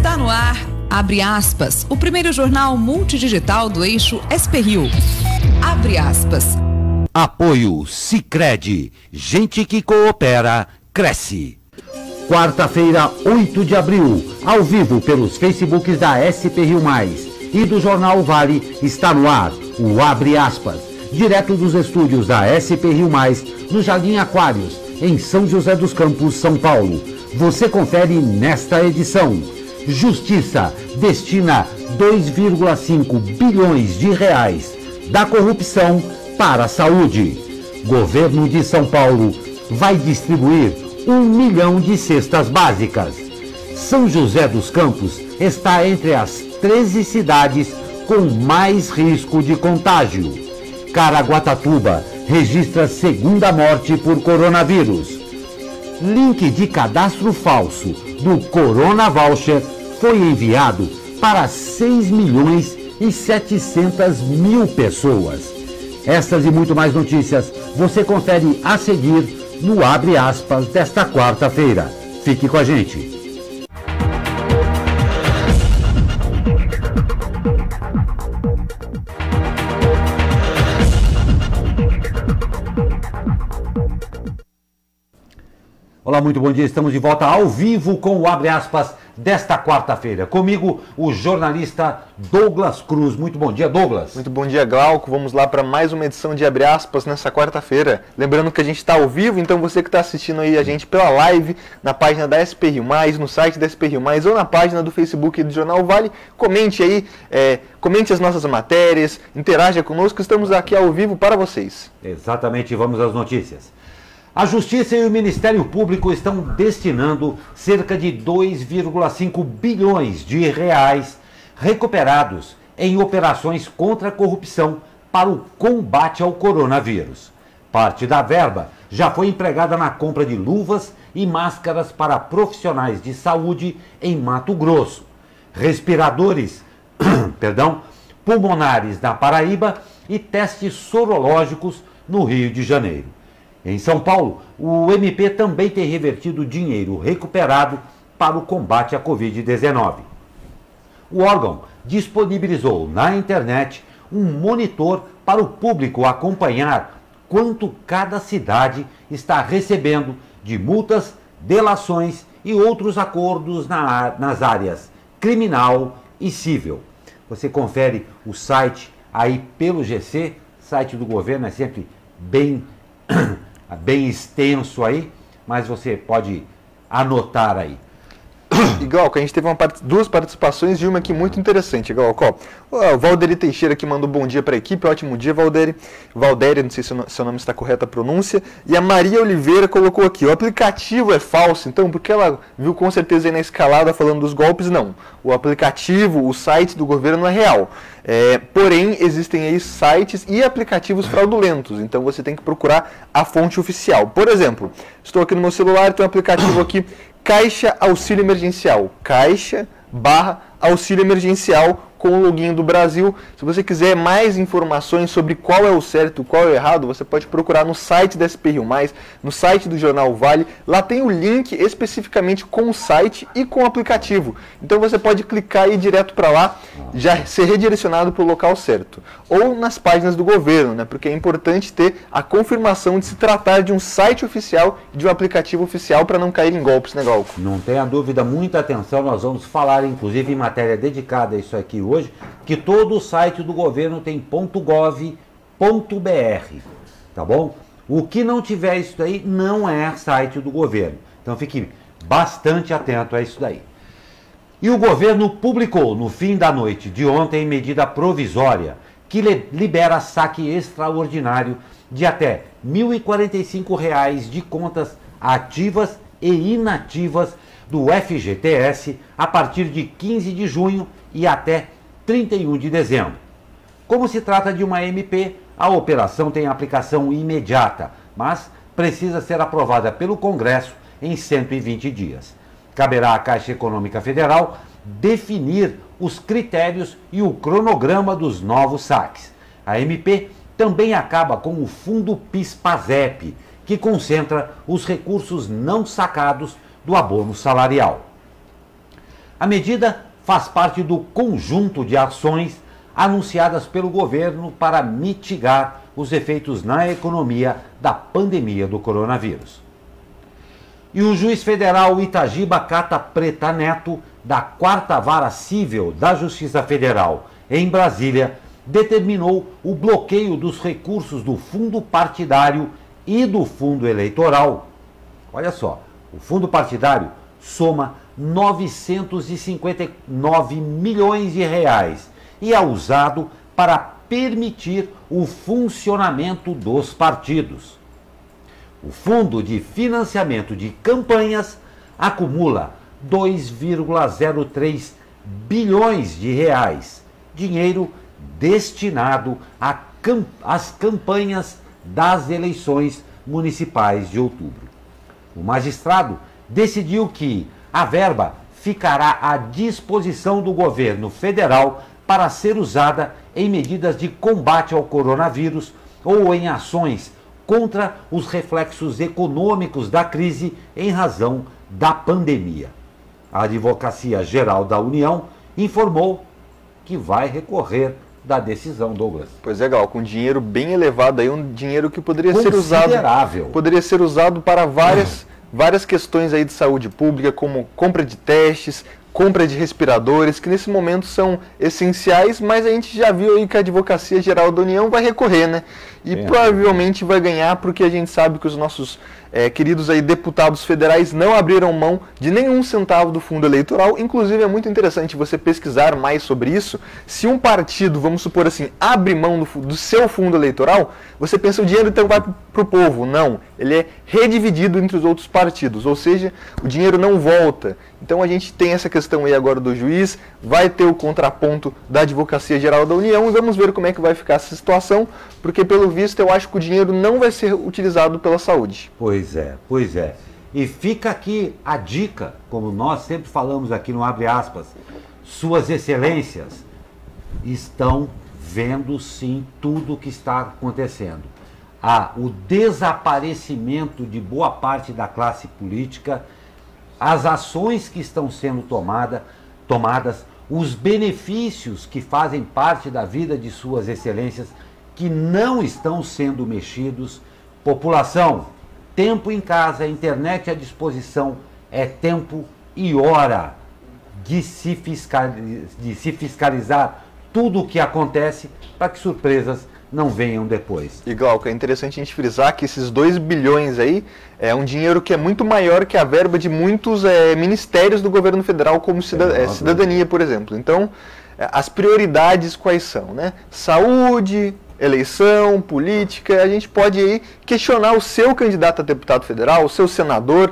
Está no ar, abre aspas, o primeiro jornal multidigital do eixo SP-Rio. Abre aspas. Apoio Sicredi. Gente que coopera, cresce. Quarta-feira, 8 de abril, ao vivo pelos Facebooks da SP-Rio Mais e do Jornal Vale, está no ar o Abre Aspas, direto dos estúdios da SP-Rio Mais, no Jardim Aquários, em São José dos Campos, São Paulo. Você confere nesta edição. Justiça destina 2,5 bilhões de reais da corrupção para a saúde. Governo de São Paulo vai distribuir 1 milhão de cestas básicas. São José dos Campos está entre as 13 cidades com mais risco de contágio. Caraguatatuba registra segunda morte por coronavírus. Link de cadastro falso do Corona Voucher foi enviado para 6 milhões e 700 mil pessoas. Estas e muito mais notícias você confere a seguir no Abre Aspas desta quarta-feira. Fique com a gente. Olá, muito bom dia. Estamos de volta ao vivo com o Abre Aspas desta quarta-feira. Comigo, o jornalista Douglas Cruz. Muito bom dia, Douglas. Muito bom dia, Glauco. Vamos lá para mais uma edição de Abre Aspas nessa quarta-feira. Lembrando que a gente está ao vivo, então você que está assistindo aí a gente pela live, na página da SP-Rio Mais, no site da SP-Rio Mais ou na página do Facebook do Jornal Vale, comente aí, comente as nossas matérias, interaja conosco, estamos aqui ao vivo para vocês. Exatamente, vamos às notícias. A Justiça e o Ministério Público estão destinando cerca de 2,5 bilhões de reais recuperados em operações contra a corrupção para o combate ao coronavírus. Parte da verba já foi empregada na compra de luvas e máscaras para profissionais de saúde em Mato Grosso, respiradores, pulmonares na Paraíba e testes sorológicos no Rio de Janeiro. Em São Paulo, o MP também tem revertido dinheiro recuperado para o combate à Covid-19. O órgão disponibilizou na internet um monitor para o público acompanhar quanto cada cidade está recebendo de multas, delações e outros acordos nas áreas criminal e civil. Você confere o site aí pelo GC, site do governo é sempre bem extenso aí, mas você pode anotar aí. E Glauco, a gente teve duas participações e uma aqui muito interessante, Glauco. O Valderi Teixeira que mandou bom dia para a equipe, ótimo dia, Valderi. Valderi, não sei se o seu nome está correto a pronúncia. E a Maria Oliveira colocou aqui, o aplicativo é falso, então, porque ela viu com certeza aí na escalada falando dos golpes, não. O aplicativo, o site do governo não é real. Porém, existem aí sites e aplicativos fraudulentos, então você tem que procurar a fonte oficial. Por exemplo, estou aqui no meu celular, tem um aplicativo aqui, Caixa Auxílio Emergencial, Caixa/Auxílio Emergencial, com o login do Brasil. Se você quiser mais informações sobre qual é o certo e qual é o errado, você pode procurar no site da SP-Rio Mais, no site do Jornal Vale. Lá tem o link especificamente com o site e com o aplicativo. Então você pode clicar e ir direto para lá, já ser redirecionado para o local certo. Ou nas páginas do governo, né? Porque é importante ter a confirmação de se tratar de um site oficial e de um aplicativo oficial para não cair em golpes, né, Glauco? Não tenha dúvida, muita atenção, nós vamos falar inclusive em matéria dedicada a isso aqui hoje, que todo o site do governo tem .gov.br, tá bom? O que não tiver isso daí não é site do governo, então fique bastante atento a isso daí. E o governo publicou no fim da noite de ontem medida provisória que libera saque extraordinário de até R$ 1.045 de contas ativas e inativas do FGTS a partir de 15 de junho e até 31 de dezembro. Como se trata de uma MP, a operação tem aplicação imediata, mas precisa ser aprovada pelo Congresso em 120 dias. Caberá à Caixa Econômica Federal definir os critérios e o cronograma dos novos saques. A MP também acaba com o Fundo PIS/PASEP, que concentra os recursos não sacados do abono salarial. A medida faz parte do conjunto de ações anunciadas pelo governo para mitigar os efeitos na economia da pandemia do coronavírus. E o juiz federal Itagiba Cata Preta Neto, da 4ª Vara Cível da Justiça Federal em Brasília, determinou o bloqueio dos recursos do fundo partidário e do fundo eleitoral. Olha só, o fundo partidário soma 959 milhões de reais e é usado para permitir o funcionamento dos partidos. O Fundo de Financiamento de Campanhas acumula 2,03 bilhões de reais, dinheiro destinado às campanhas das eleições municipais de outubro. O magistrado decidiu que a verba ficará à disposição do governo federal para ser usada em medidas de combate ao coronavírus ou em ações contra os reflexos econômicos da crise em razão da pandemia. A Advocacia Geral da União informou que vai recorrer da decisão, Douglas. Pois é, Gal, com dinheiro bem elevado aí, um dinheiro que poderia ser usado para várias questões aí de saúde pública, como compra de testes, compra de respiradores, que nesse momento são essenciais, mas a gente já viu aí que a Advocacia Geral da União vai recorrer, né? E provavelmente vai ganhar, porque a gente sabe que os nossos queridos aí deputados federais não abriram mão de nenhum centavo do fundo eleitoral. Inclusive é muito interessante você pesquisar mais sobre isso. Se um partido, vamos supor assim, abre mão do seu fundo eleitoral, você pensa o dinheiro então vai para o povo. Não, ele é redividido entre os outros partidos, ou seja, o dinheiro não volta. Então a gente tem essa questão aí agora do juiz, vai ter o contraponto da Advocacia Geral da União e vamos ver como é que vai ficar essa situação, porque pelo visto eu acho que o dinheiro não vai ser utilizado pela saúde. Pois é. E fica aqui a dica, como nós sempre falamos aqui no Abre Aspas, Suas Excelências estão vendo sim tudo o que está acontecendo. Há o desaparecimento de boa parte da classe política, as ações que estão sendo tomadas, os benefícios que fazem parte da vida de Suas Excelências que não estão sendo mexidos. População, tempo em casa, internet à disposição, é tempo e hora de se fiscalizar tudo o que acontece para que surpresas não venham depois. E Glauco, é interessante a gente frisar que esses 2 bilhões aí é um dinheiro que é muito maior que a verba de muitos ministérios do governo federal, como cidadania, por exemplo. Então, as prioridades quais são, né? Saúde, eleição, política. A gente pode aí questionar o seu candidato a deputado federal, o seu senador,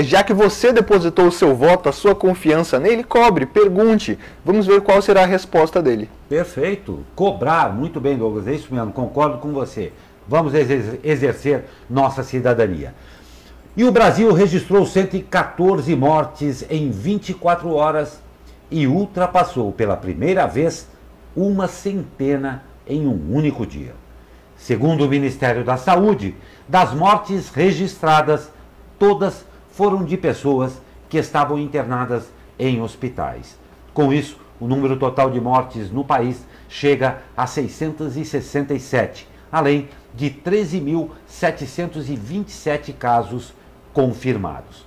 já que você depositou o seu voto, a sua confiança nele, cobre, pergunte. Vamos ver qual será a resposta dele. Perfeito. Cobrar, muito bem, Douglas, é isso mesmo, concordo com você. Vamos exercer nossa cidadania. E o Brasil registrou 114 mortes em 24 horas e ultrapassou pela primeira vez uma centena em um único dia. Segundo o Ministério da Saúde, das mortes registradas, todas foram de pessoas que estavam internadas em hospitais. Com isso, o número total de mortes no país chega a 667, além de 13.727 casos confirmados.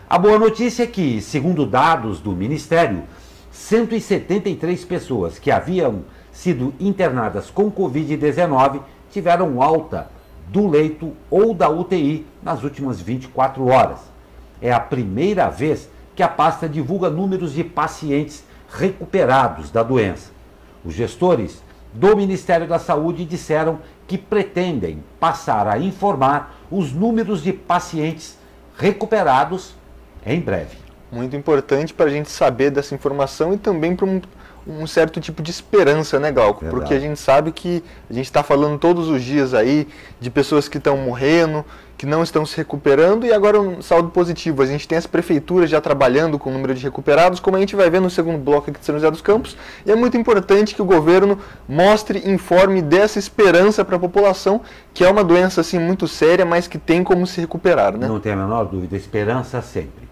A boa notícia é que, segundo dados do Ministério, 173 pessoas que haviam sido internadas com Covid-19 tiveram alta do leito ou da UTI nas últimas 24 horas. É a primeira vez que a pasta divulga números de pacientes recuperados da doença. Os gestores do Ministério da Saúde disseram que pretendem passar a informar os números de pacientes recuperados em breve. Muito importante para a gente saber dessa informação e também para um certo tipo de esperança, né, Glauco? Verdade. Porque a gente sabe que a gente está falando todos os dias aí de pessoas que estão morrendo, que não estão se recuperando, e agora um saldo positivo. A gente tem as prefeituras já trabalhando com o número de recuperados, como a gente vai ver no segundo bloco aqui de São José dos Campos, e é muito importante que o governo mostre, informe dessa esperança para a população, que é uma doença assim muito séria, mas que tem como se recuperar, né? Não tem a menor dúvida, esperança sempre.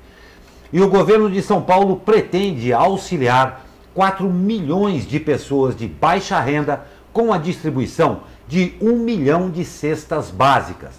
E o governo de São Paulo pretende auxiliar 4 milhões de pessoas de baixa renda com a distribuição de 1 milhão de cestas básicas.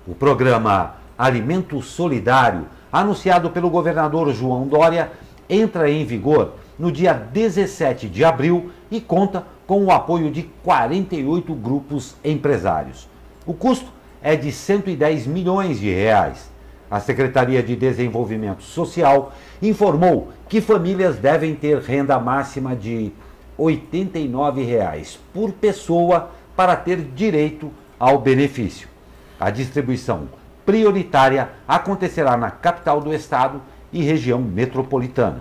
O programa Alimento Solidário, anunciado pelo governador João Dória, entra em vigor no dia 17 de abril e conta com o apoio de 48 grupos empresários. O custo é de 110 milhões de reais. A Secretaria de Desenvolvimento Social informou que famílias devem ter renda máxima de R$ 89 por pessoa para ter direito ao benefício. A distribuição prioritária acontecerá na capital do estado e região metropolitana.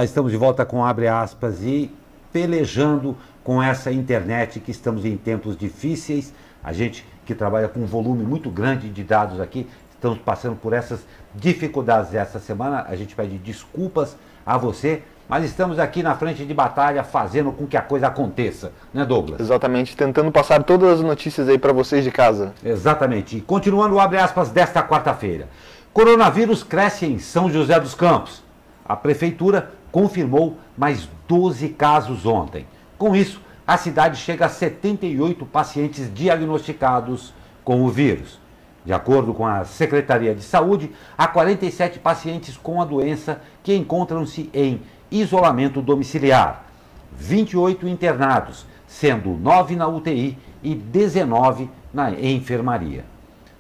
Estamos de volta com Abre Aspas e pelejando com essa internet, que estamos em tempos difíceis. A gente que trabalha com um volume muito grande de dados aqui, estamos passando por essas dificuldades essa semana. A gente pede desculpas a você, mas estamos aqui na frente de batalha fazendo com que a coisa aconteça, né, Douglas? Exatamente, tentando passar todas as notícias aí para vocês de casa. Exatamente. E continuando o Abre Aspas desta quarta-feira. Coronavírus cresce em São José dos Campos. A prefeitura confirmou mais 12 casos ontem. Com isso, a cidade chega a 78 pacientes diagnosticados com o vírus. De acordo com a Secretaria de Saúde, há 47 pacientes com a doença que encontram-se em isolamento domiciliar, 28 internados, sendo 9 na UTI e 19 na enfermaria.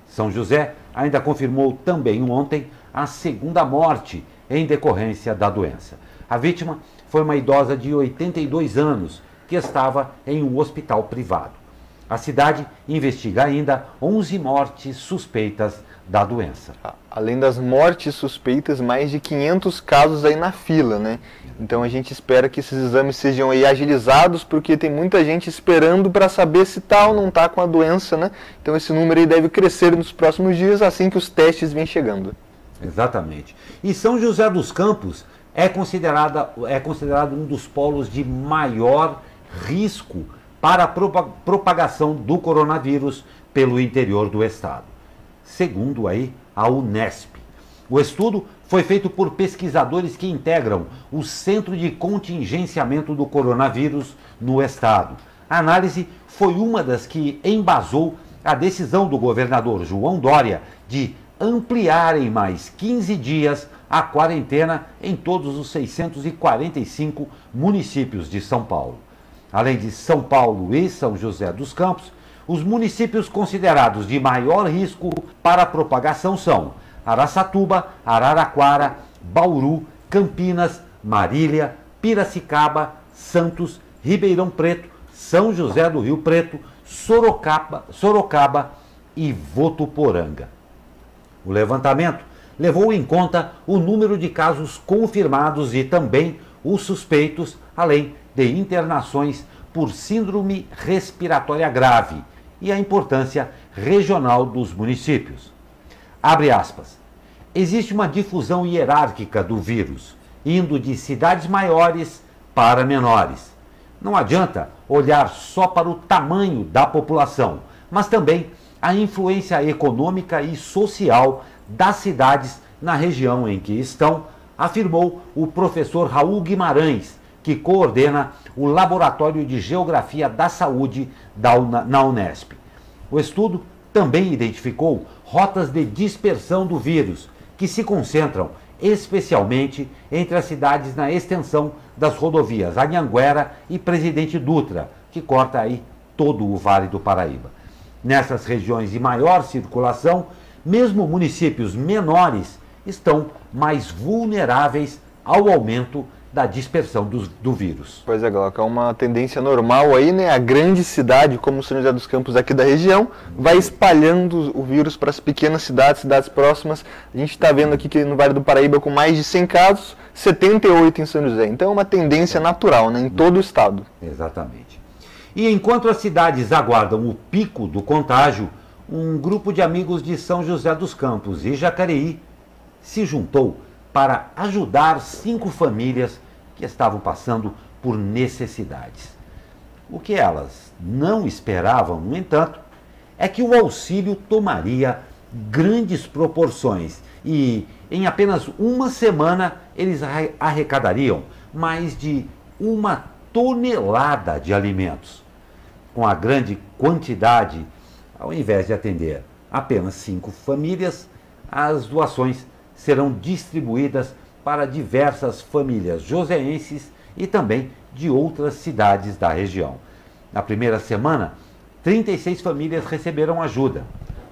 São José ainda confirmou também ontem a segunda morte em decorrência da doença. A vítima foi uma idosa de 82 anos que estava em um hospital privado. A cidade investiga ainda 11 mortes suspeitas da doença. Além das mortes suspeitas, mais de 500 casos aí na fila, né? Então a gente espera que esses exames sejam aí agilizados, porque tem muita gente esperando para saber se tá ou não tá com a doença, né? Então esse número aí deve crescer nos próximos dias, assim que os testes vêm chegando. Exatamente. E São José dos Campos é considerado um dos polos de maior risco para a propagação do coronavírus pelo interior do estado, segundo aí a Unesp. O estudo foi feito por pesquisadores que integram o Centro de Contingenciamento do Coronavírus no estado. A análise foi uma das que embasou a decisão do governador João Dória de ampliar em mais 15 dias a quarentena em todos os 645 municípios de São Paulo. Além de São Paulo e São José dos Campos, os municípios considerados de maior risco para a propagação são Araçatuba, Araraquara, Bauru, Campinas, Marília, Piracicaba, Santos, Ribeirão Preto, São José do Rio Preto, Sorocaba e Votuporanga. O levantamento levou em conta o número de casos confirmados e também os suspeitos, além de internações por síndrome respiratória grave e a importância regional dos municípios. Abre aspas. Existe uma difusão hierárquica do vírus, indo de cidades maiores para menores. Não adianta olhar só para o tamanho da população, mas também a influência econômica e social das cidades na região em que estão, afirmou o professor Raul Guimarães, que coordena o Laboratório de Geografia da Saúde na Unesp. O estudo também identificou rotas de dispersão do vírus, que se concentram especialmente entre as cidades na extensão das rodovias Anhanguera e Presidente Dutra, que corta aí todo o Vale do Paraíba. Nessas regiões de maior circulação, mesmo municípios menores estão mais vulneráveis ao aumento da dispersão do vírus. Pois é, Glauco, é uma tendência normal aí, né? A grande cidade, como São José dos Campos aqui da região, vai espalhando o vírus para as pequenas cidades, cidades próximas. A gente está vendo aqui que no Vale do Paraíba, com mais de 100 casos, 78 em São José. Então é uma tendência natural, né? Em todo o estado. Exatamente. E enquanto as cidades aguardam o pico do contágio, um grupo de amigos de São José dos Campos e Jacareí se juntou para ajudar 5 famílias que estavam passando por necessidades. O que elas não esperavam, no entanto, é que o auxílio tomaria grandes proporções e, em apenas uma semana, eles arrecadariam mais de 1 tonelada de alimentos. Com a grande quantidade, ao invés de atender apenas 5 famílias, as doações serão distribuídas para diversas famílias joseenses e também de outras cidades da região. Na primeira semana, 36 famílias receberam ajuda.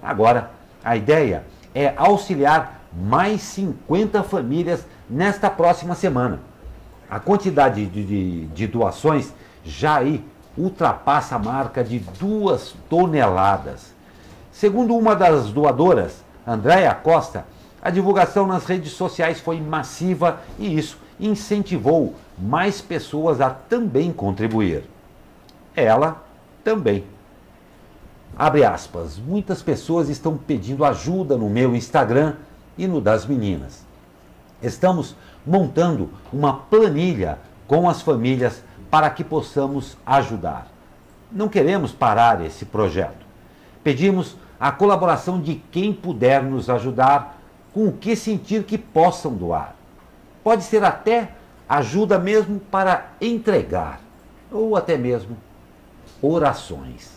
Agora, a ideia é auxiliar mais 50 famílias nesta próxima semana. A quantidade de doações já aí ultrapassa a marca de 2 toneladas. Segundo uma das doadoras, Andréia Costa, a divulgação nas redes sociais foi massiva e isso incentivou mais pessoas a também contribuir. Ela também. Abre aspas, muitas pessoas estão pedindo ajuda no meu Instagram e no das meninas. Estamos montando uma planilha com as famílias para que possamos ajudar. Não queremos parar esse projeto. Pedimos a colaboração de quem puder nos ajudar com o que sentir que possam doar. Pode ser até ajuda mesmo para entregar, ou até mesmo orações,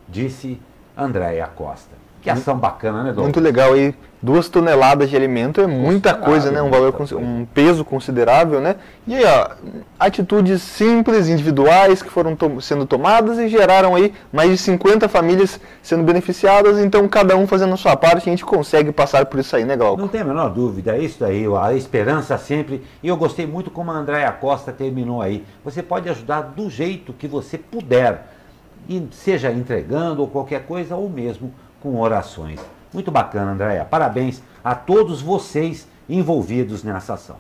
disse Andréia Costa. Que ação bacana, né, Dom? Muito legal. E 2 toneladas de alimento é muita coisa, né? Um valor, um peso considerável, né? E aí, ó, atitudes simples, individuais, que foram sendo tomadas e geraram aí mais de 50 famílias sendo beneficiadas. Então, cada um fazendo a sua parte, a gente consegue passar por isso aí, né, Glauco? Não tem a menor dúvida, é isso aí, a esperança sempre. E eu gostei muito como a Andréia Costa terminou aí. Você pode ajudar do jeito que você puder, e seja entregando ou qualquer coisa, ou mesmo com orações. Muito bacana, Andréia. Parabéns a todos vocês envolvidos nessa ação.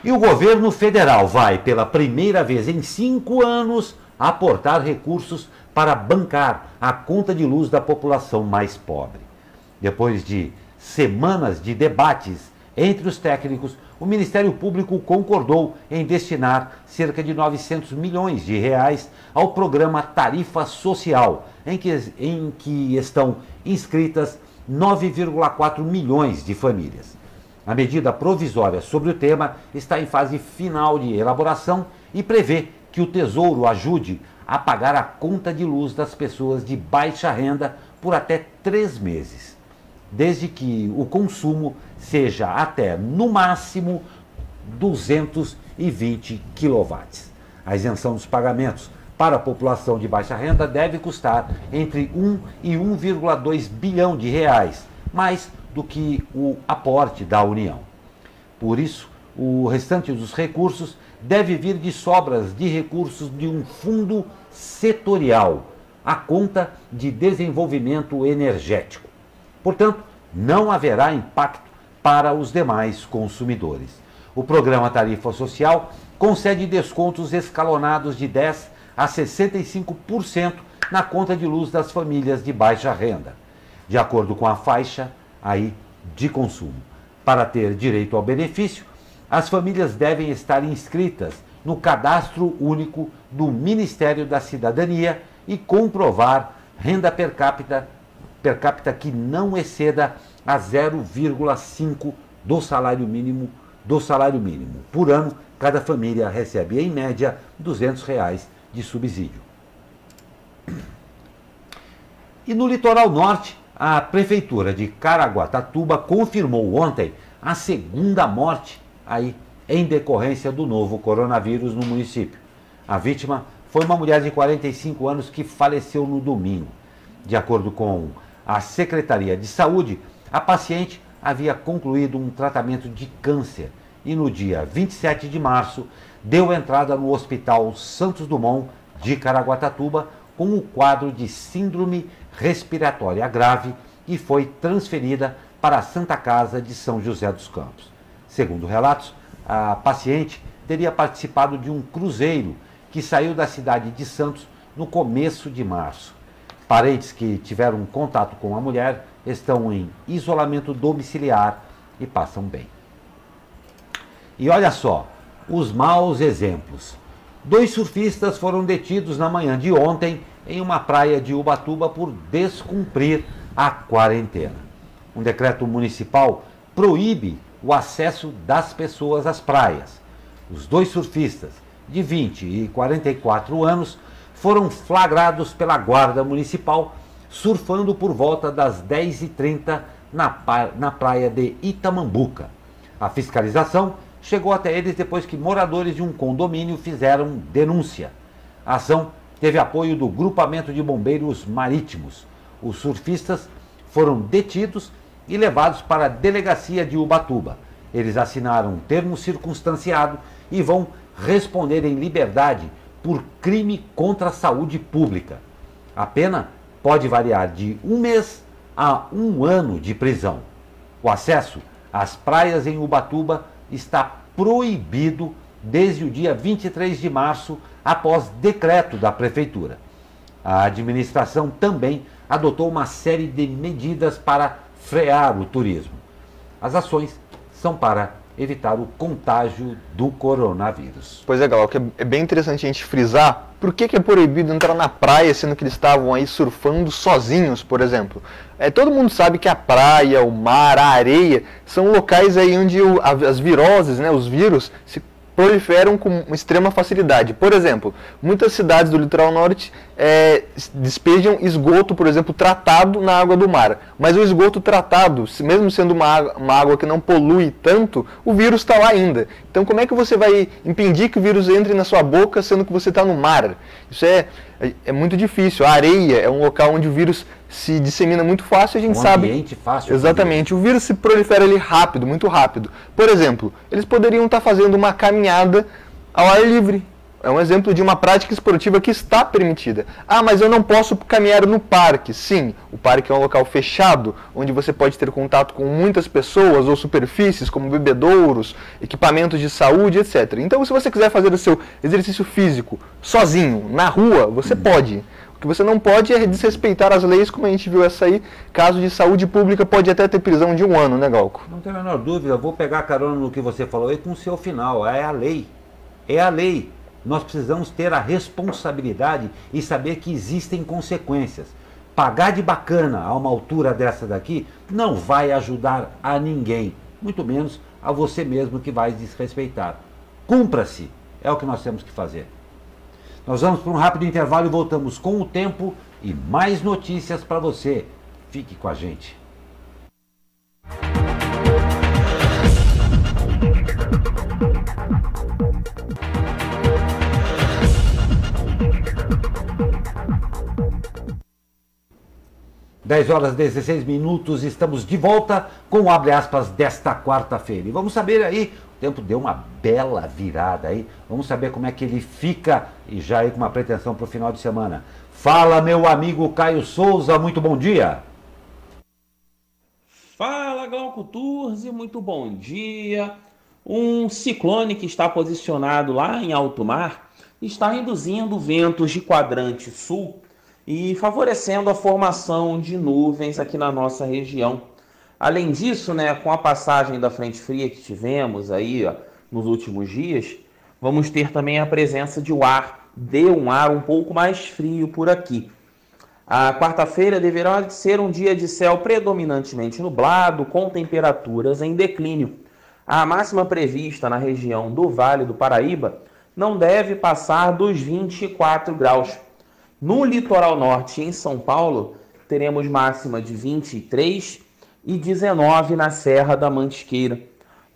E o governo federal vai, pela primeira vez em 5 anos, aportar recursos para bancar a conta de luz da população mais pobre. Depois de semanas de debates entre os técnicos, o Ministério Público concordou em destinar cerca de 900 milhões de reais ao programa Tarifa Social, em que estão inscritas 9,4 milhões de famílias. A medida provisória sobre o tema está em fase final de elaboração e prevê que o Tesouro ajude a pagar a conta de luz das pessoas de baixa renda por até 3 meses, desde que o consumo seja até, no máximo, 220 kW. A isenção dos pagamentos para a população de baixa renda deve custar entre 1 e 1,2 bilhão de reais, mais do que o aporte da União. Por isso, o restante dos recursos deve vir de sobras de recursos de um fundo setorial, a conta de desenvolvimento energético. Portanto, não haverá impacto para os demais consumidores. O programa Tarifa Social concede descontos escalonados de 10% a 65% na conta de luz das famílias de baixa renda, de acordo com a faixa aí de consumo. Para ter direito ao benefício, as famílias devem estar inscritas no Cadastro Único do Ministério da Cidadania e comprovar renda per capita que não exceda a 0,5 do salário mínimo. Por ano, cada família recebe, em média, R$ 200 de subsídio. E no litoral norte, a Prefeitura de Caraguatatuba confirmou ontem a 2ª morte aí em decorrência do novo coronavírus no município. A vítima foi uma mulher de 45 anos que faleceu no domingo. De acordo com a Secretaria de Saúde, a paciente havia concluído um tratamento de câncer e no dia 27 de março deu entrada no Hospital Santos Dumont de Caraguatatuba com o quadro de síndrome respiratória grave e foi transferida para a Santa Casa de São José dos Campos. Segundo relatos, a paciente teria participado de um cruzeiro que saiu da cidade de Santos no começo de março. Parentes que tiveram contato com a mulher estão em isolamento domiciliar e passam bem. E olha só, os maus exemplos. 2 surfistas foram detidos na manhã de ontem em uma praia de Ubatuba por descumprir a quarentena. Um decreto municipal proíbe o acesso das pessoas às praias. Os 2 surfistas, de 20 e 44 anos, foram flagrados pela Guarda Municipal surfando por volta das 10h30 na praia de Itamambuca. A fiscalização chegou até eles depois que moradores de um condomínio fizeram denúncia. A ação teve apoio do Grupamento de Bombeiros Marítimos. Os surfistas foram detidos e levados para a delegacia de Ubatuba. Eles assinaram um termo circunstanciado e vão responder em liberdade por crime contra a saúde pública. A pena pode variar de 1 mês a 1 ano de prisão. O acesso às praias em Ubatuba está proibido desde o dia 23 de março, após decreto da Prefeitura. A administração também adotou uma série de medidas para frear o turismo. As ações são para evitar o contágio do coronavírus. Pois é, Glauco, é bem interessante a gente frisar por que é proibido entrar na praia, sendo que eles estavam aí surfando sozinhos, por exemplo. Todo mundo sabe que a praia, o mar, a areia são locais aí onde as viroses, né, os vírus, se proliferam com extrema facilidade. Por exemplo, muitas cidades do litoral norte despejam esgoto, por exemplo, tratado na água do mar. Mas o esgoto tratado, mesmo sendo uma água que não polui tanto, o vírus está lá ainda. Então como é que você vai impedir que o vírus entre na sua boca, sendo que você está no mar? Isso é muito difícil. A areia é um local onde o vírus se dissemina muito fácil, a gente sabe. Um ambiente fácil. Exatamente. O vírus se prolifera ali rápido, muito rápido. Por exemplo, eles poderiam estar fazendo uma caminhada ao ar livre. É um exemplo de uma prática esportiva que está permitida. Ah, mas eu não posso caminhar no parque. Sim, o parque é um local fechado, onde você pode ter contato com muitas pessoas ou superfícies, como bebedouros, equipamentos de saúde, etc. Então, se você quiser fazer o seu exercício físico sozinho, na rua, você pode. O que você não pode é desrespeitar as leis, como a gente viu essa aí. Caso de saúde pública, pode até ter prisão de 1 ano, né, Glauco? Não tem a menor dúvida, vou pegar carona no que você falou aí com o seu final. É a lei. É a lei. Nós precisamos ter a responsabilidade e saber que existem consequências. Pagar de bacana a uma altura dessa daqui não vai ajudar a ninguém, muito menos a você mesmo que vai desrespeitar. Cumpra-se, é o que nós temos que fazer. Nós vamos para um rápido intervalo e voltamos com o tempo e mais notícias para você. Fique com a gente. (10h16), estamos de volta com o Abre Aspas desta quarta-feira. E vamos saber aí, o tempo deu uma bela virada aí, vamos saber como é que ele fica e já aí com uma pretensão para o final de semana. Fala, meu amigo Caio Souza, muito bom dia. Fala, Glauco Turzi, muito bom dia. Um ciclone que está posicionado lá em alto mar está induzindo ventos de quadrante sul e favorecendo a formação de nuvens aqui na nossa região. Além disso, com a passagem da frente fria que tivemos aí nos últimos dias, vamos ter também a presença de um ar um pouco mais frio por aqui. A quarta-feira deverá ser um dia de céu predominantemente nublado, com temperaturas em declínio. A máxima prevista na região do Vale do Paraíba não deve passar dos 24 graus. No litoral norte, em São Paulo, teremos máxima de 23 e 19 na Serra da Mantiqueira.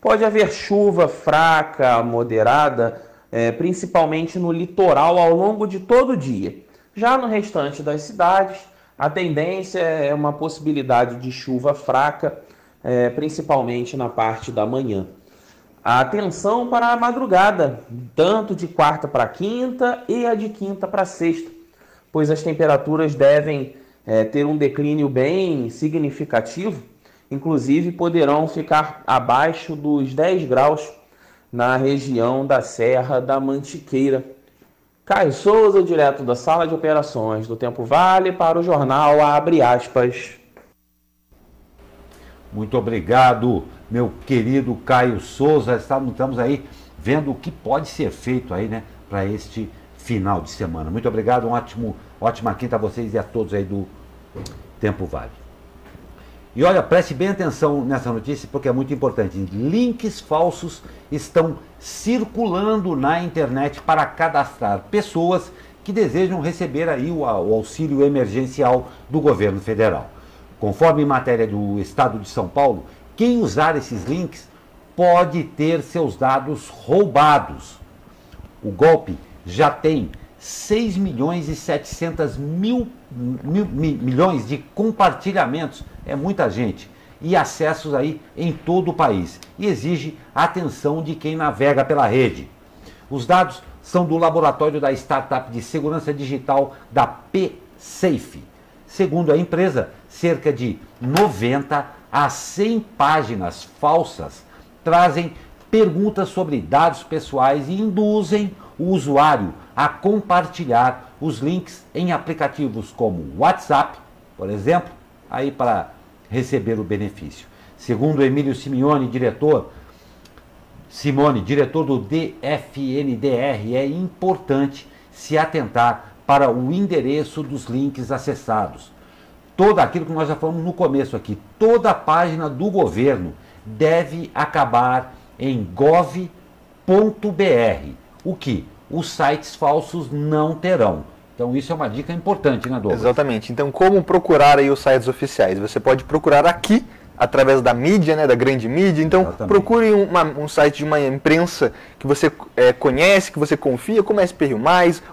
Pode haver chuva fraca, moderada, principalmente no litoral ao longo de todo o dia. Já no restante das cidades, a tendência é uma possibilidade de chuva fraca, principalmente na parte da manhã. Atenção para a madrugada, tanto de quarta para quinta e a de quinta para sexta, pois as temperaturas devem ter um declínio bem significativo, inclusive poderão ficar abaixo dos 10 graus na região da Serra da Mantiqueira. Caio Souza, direto da Sala de Operações do Tempo Vale, para o jornal Abre Aspas. Muito obrigado, meu querido Caio Souza. Estamos aí vendo o que pode ser feito aí, né, para este final de semana. Muito obrigado, ótima quinta a vocês e a todos aí do Tempo Vale. E olha, preste bem atenção nessa notícia porque é muito importante. Links falsos estão circulando na internet para cadastrar pessoas que desejam receber aí o auxílio emergencial do governo federal. Conforme matéria do Estado de São Paulo, quem usar esses links pode ter seus dados roubados. O golpe já tem 6 milhões e 700 milhões de compartilhamentos, é muita gente, e acessos aí em todo o país, e exige a atenção de quem navega pela rede. Os dados são do laboratório da startup de segurança digital da PSafe. Segundo a empresa, cerca de 90 a 100 páginas falsas trazem perguntas sobre dados pessoais e induzem o usuário a compartilhar os links em aplicativos como WhatsApp, por exemplo, aí para receber o benefício. Segundo Emílio Simeone, diretor do DFNDR, é importante se atentar para o endereço dos links acessados. Todo aquilo que nós já falamos no começo aqui, toda a página do governo deve acabar em gov.br, o que os sites falsos não terão. Então isso é uma dica importante, né, Douglas? Exatamente. Então como procurar aí os sites oficiais? Você pode procurar aqui, através da mídia, né, da grande mídia. Então procure um site de uma imprensa que você conhece, que você confia, como a SPRio+,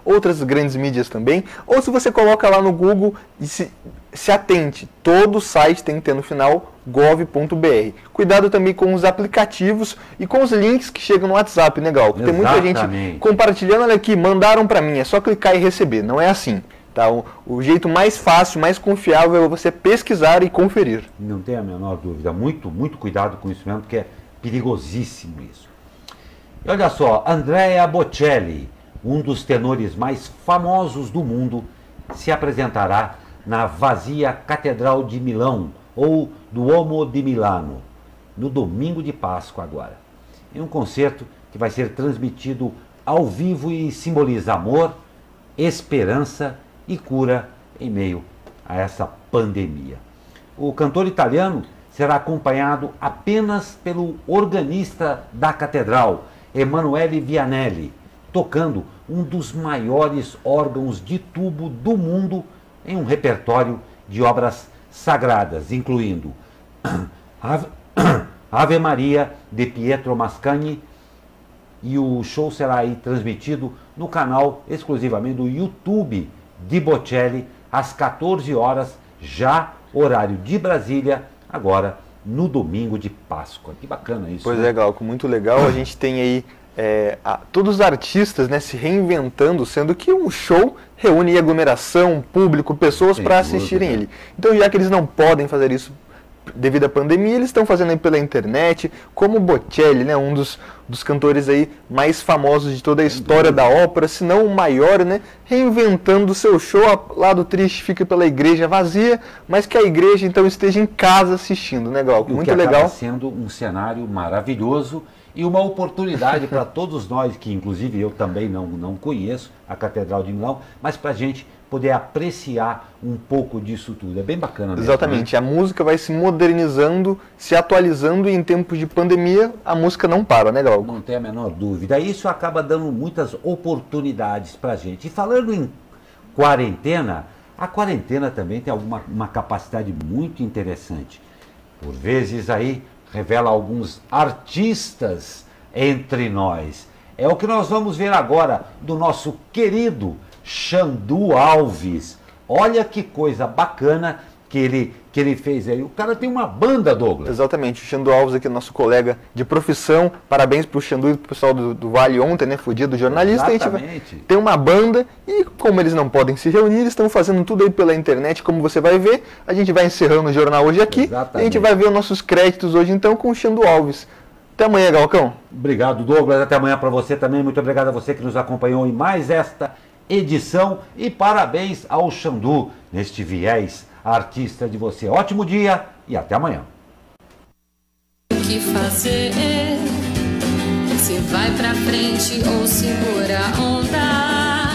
outras grandes mídias também. Ou se você coloca lá no Google e se atente, todo site tem que ter no final gov.br. Cuidado também com os aplicativos e com os links que chegam no WhatsApp, né, Gal? Tem muita gente compartilhando, olha aqui, mandaram para mim, é só clicar e receber. Não é assim. Tá? O jeito mais fácil, mais confiável é você pesquisar e conferir. Não tem a menor dúvida. Muito cuidado com isso mesmo, porque é perigosíssimo isso. E olha só, Andrea Bocelli, um dos tenores mais famosos do mundo, se apresentará na vazia Catedral de Milão, ou Duomo di Milano, no domingo de Páscoa agora. Em um concerto que vai ser transmitido ao vivo e simboliza amor, esperança e cura em meio a essa pandemia. O cantor italiano será acompanhado apenas pelo organista da catedral, Emanuele Vianelli, tocando um dos maiores órgãos de tubo do mundo em um repertório de obras sagradas, incluindo Ave Maria de Pietro Mascagni, e o show será aí transmitido no canal exclusivamente do YouTube de Bocelli, às 14 horas, já horário de Brasília, agora no domingo de Páscoa. Que bacana isso. Pois é, Glauco, muito legal. A gente tem aí todos os artistas, né, se reinventando, sendo que um show reúne aglomeração, público, pessoas para assistirem ele. Então, já que eles não podem fazer isso devido à pandemia, eles estão fazendo aí pela internet, como o Bocelli, né, um dos cantores aí mais famosos de toda a história da ópera, se não o maior, né, reinventando o seu show. Lado triste fica pela igreja vazia, mas que a igreja então esteja em casa assistindo, né, Glauco? Muito legal. Acaba sendo um cenário maravilhoso e uma oportunidade para todos nós, que inclusive eu também não conheço a Catedral de Milão, mas para a gente poder apreciar um pouco disso tudo. É bem bacana mesmo. Exatamente. Né? A música vai se modernizando, se atualizando, e em tempos de pandemia a música não para, né, Glauco? Não tem a menor dúvida. Isso acaba dando muitas oportunidades para a gente. E falando em quarentena, a quarentena também tem uma capacidade muito interessante. Por vezes aí revela alguns artistas entre nós. É o que nós vamos ver agora do nosso querido Xandu Alves. Olha que coisa bacana que ele fez aí. O cara tem uma banda, Douglas. Exatamente. O Xandu Alves aqui, nosso colega de profissão. Parabéns pro Xandu e pro pessoal do Vale ontem, né? Foi dia do jornalista. Exatamente. A gente tem uma banda e, como eles não podem se reunir, eles estão fazendo tudo aí pela internet, como você vai ver. A gente vai encerrando o jornal hoje aqui. Exatamente. E a gente vai ver os nossos créditos hoje então com o Xandu Alves. Até amanhã, Galcão. Obrigado, Douglas. Até amanhã para você também. Muito obrigado a você que nos acompanhou em mais esta edição. E parabéns ao Xandu neste viés artista de você. Ótimo dia e até amanhã. que fazer. Se vai pra frente ou segura a onda,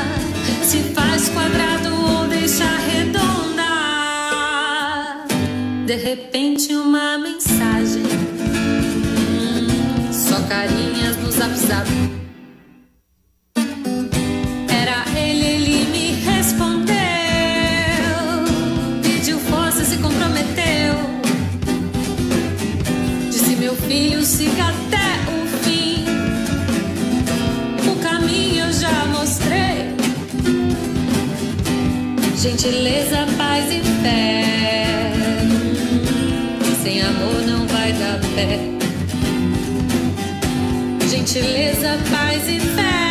se faz quadrado ou deixa redonda. De repente uma mensagem, só carinhas no zap zap. Era ele me respondeu, pediu força, se comprometeu. Disse: meu filho, siga até o fim, o caminho eu já mostrei. Gentileza, paz e fé, sem amor não vai dar pé. Gentileza, paz e fé.